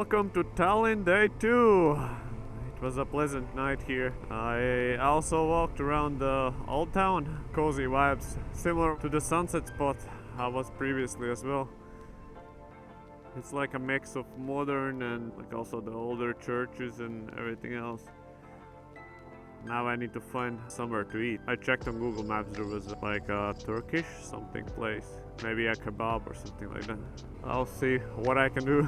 welcome to Tallinn Day 2. It was a pleasant night here. I also walked around the old town. Cozy vibes, similar to the sunset spot I was previously as well. It's like a mix of modern and like also the older churches and everything else. Now I need to find somewhere to eat. I checked on Google Maps, there was like a Turkish something place. Maybe a kebab or something like that. I'll see what I can do.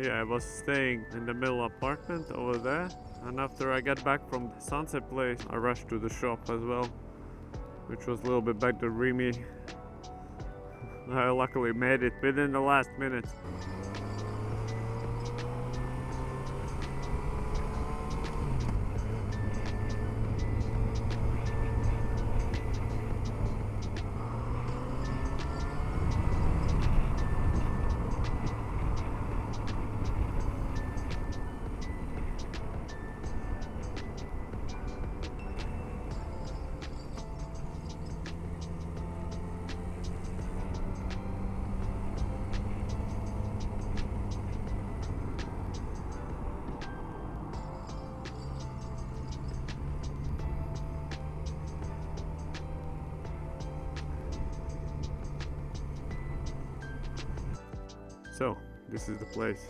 Yeah, I was staying in the middle apartment over there. And after I got back from the sunset place, I rushed to the shop as well. Which was a little bit better dreamy. I luckily made it within the last minute. So, this is the place.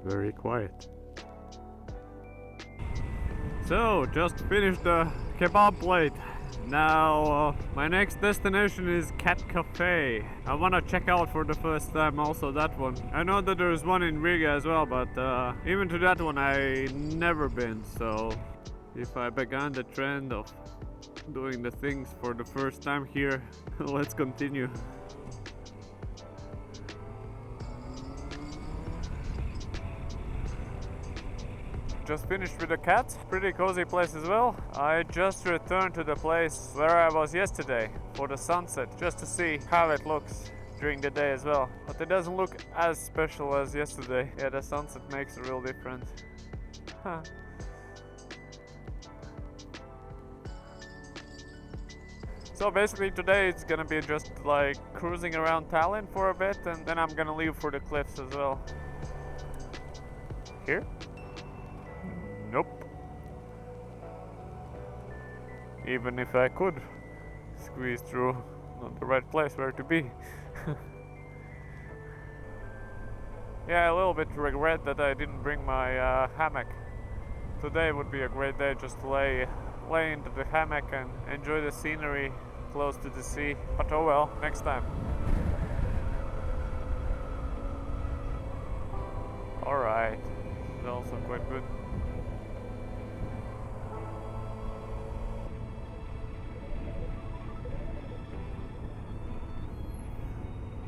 Very quiet. So, just finished the kebab plate. Now, my next destination is Cat Cafe. I wanna check out for the first time also that one. I know that there's one in Riga as well, but even to that one I never been. So, if I began the trend of doing the things for the first time here, let's continue. Just finished with the cat. Pretty cozy place as well. I just returned to the place where I was yesterday for the sunset, just to see how it looks during the day as well. But it doesn't look as special as yesterday. Yeah, the sunset makes a real difference. Huh. So basically today it's gonna be just like cruising around Tallinn for a bit, and then I'm gonna leave for the cliffs as well. Here? Nope. Even if I could squeeze through, not the right place where to be. Yeah, a little bit regret that I didn't bring my hammock. Today would be a great day just to lay into the hammock and enjoy the scenery close to the sea, but oh well, next time. Alright, it's also quite good.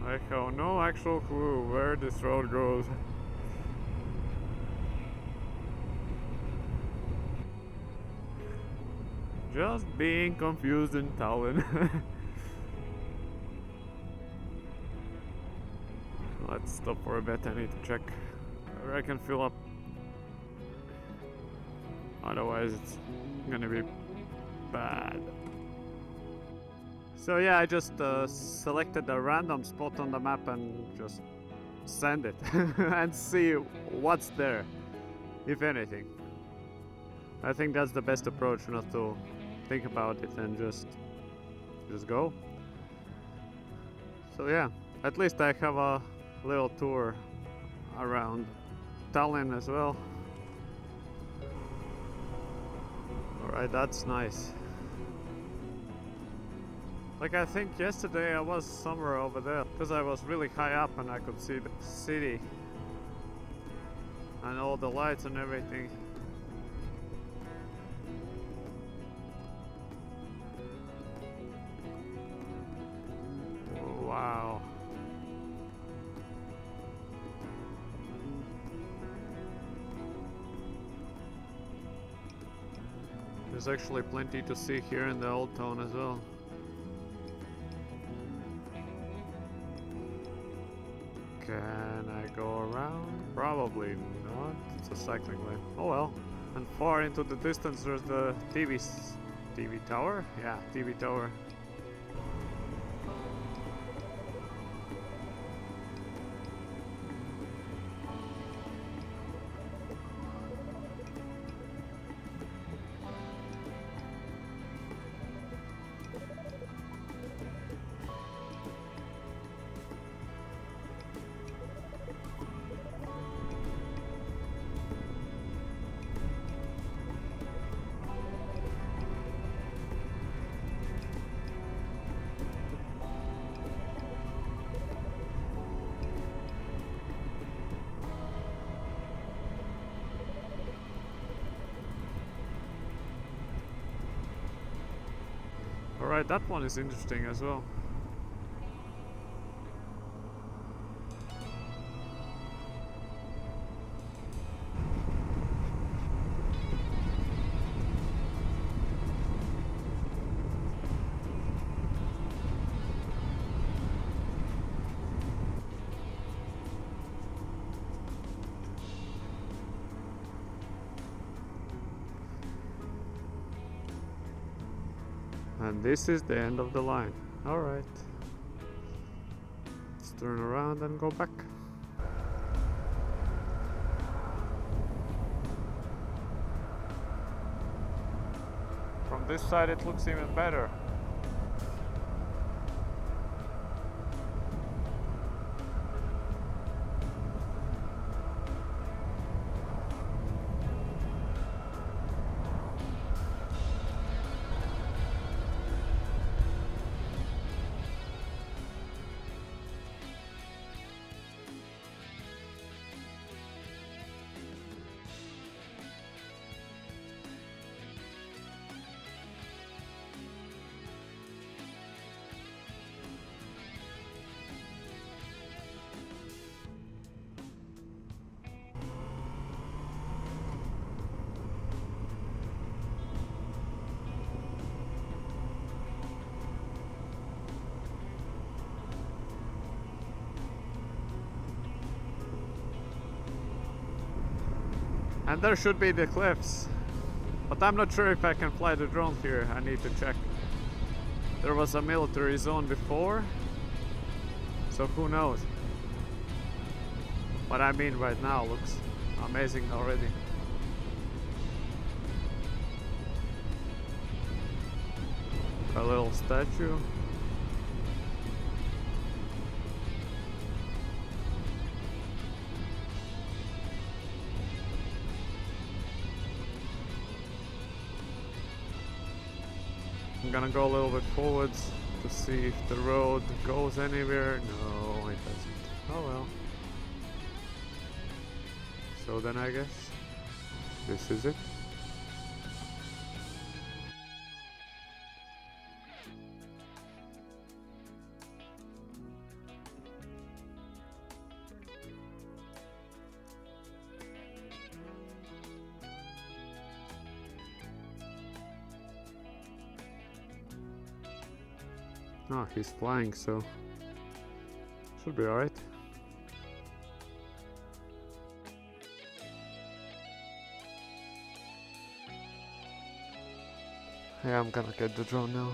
I have no actual clue where this road goes. Just being confused in Tallinn. Let's stop for a bit, I need to check where I can fill up. Otherwise it's gonna be bad. So yeah, I just selected a random spot on the map and just send it and see what's there, if anything. I think that's the best approach, not to think about it and just go. So yeah, at least I have a little tour around Tallinn as well. Alright, that's nice. Like I think yesterday I was somewhere over there because I was really high up and I could see the city and all the lights and everything. Wow. There's actually plenty to see here in the old town as well. Can I go around? Probably not. It's a cycling lane. Oh well. And far into the distance there's the TV tower? Yeah, TV tower. Alright, that one is interesting as well. And this is the end of the line. Alright. Let's turn around and go back. From this side it looks even better. And there should be the cliffs. But I'm not sure if I can fly the drone here. I need to check. There was a military zone before, so who knows. But I mean right now looks amazing already. A little statue. I'm gonna go a little bit forwards to see if the road goes anywhere. No, it doesn't. Oh well. So then I guess this is it. Oh, he's flying, so should be alright. Yeah, I'm gonna get the drone now.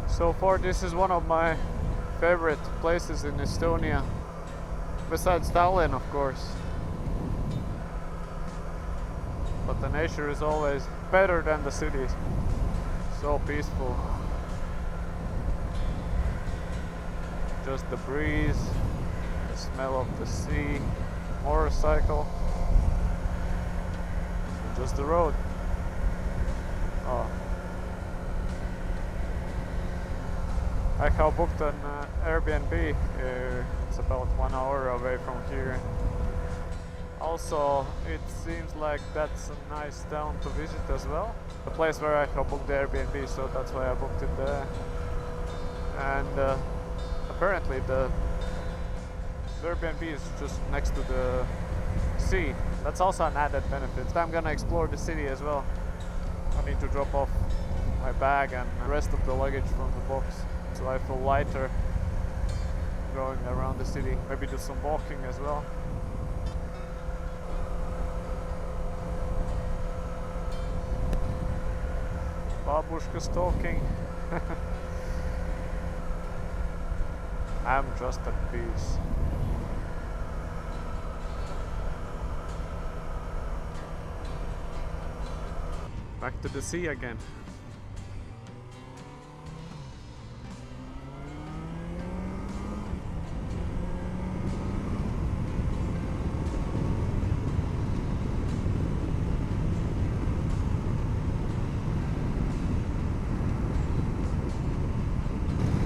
So far this is one of my favorite places in Estonia, besides Tallinn of course. But the nature is always better than the cities. So peaceful. Just the breeze, the smell of the sea, motorcycle, and just the road. Oh. I have booked an Airbnb. It's about 1 hour away from here. Also, it seems like that's a nice town to visit as well. The place where I booked the Airbnb, so that's why I booked it there. And apparently the Airbnb is just next to the sea. That's also an added benefit. I'm gonna explore the city as well. I need to drop off my bag and the rest of the luggage from the box, so I feel lighter going around the city. Maybe do some walking as well. Babushka's talking. I'm just at peace. Back to the sea again.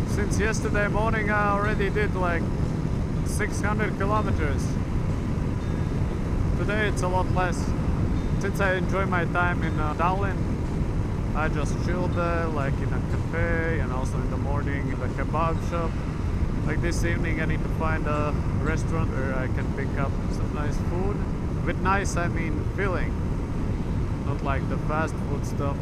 Since yesterday morning I already did like 600 kilometers. Today it's a lot less. Since I enjoy my time in Tallinn, I just chilled there, like in a cafe, and also in the morning in the kebab shop. Like this evening I need to find a restaurant where I can pick up some nice food. With nice I mean filling, not like the fast food stuff.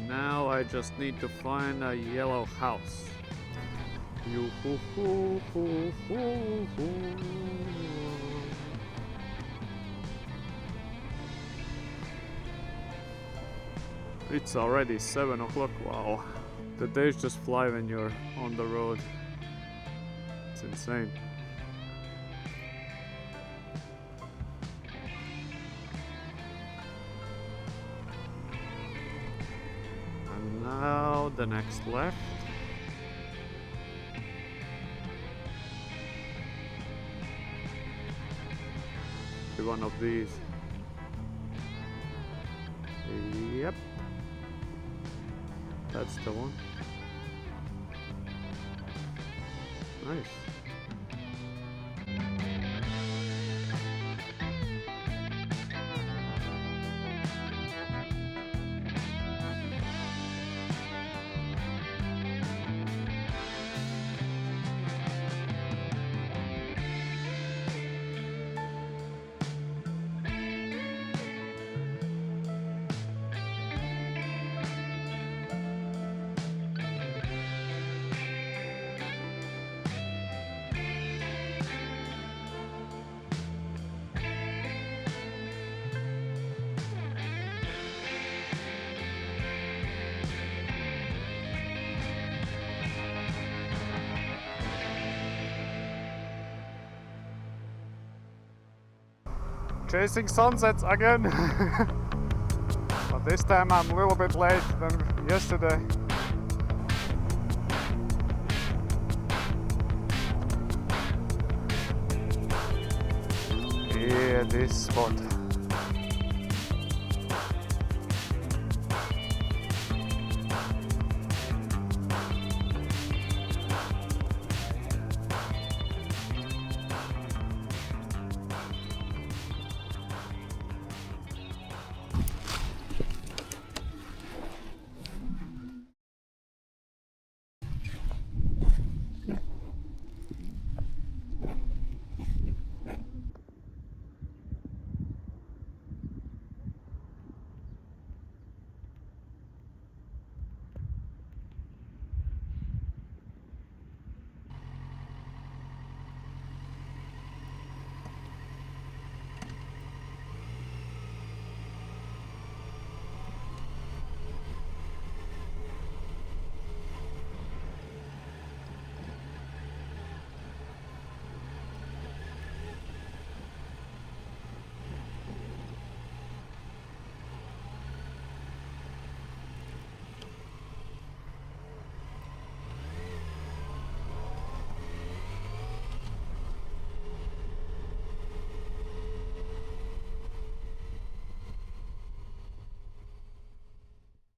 Now I just need to find a yellow house. It's already 7 o'clock, wow. The days just fly when you're on the road. It's insane. And now the next left. One of these. Yep. That's the one. Nice. Chasing sunsets again. But this time I'm a little bit late than yesterday. Yeah, this spot.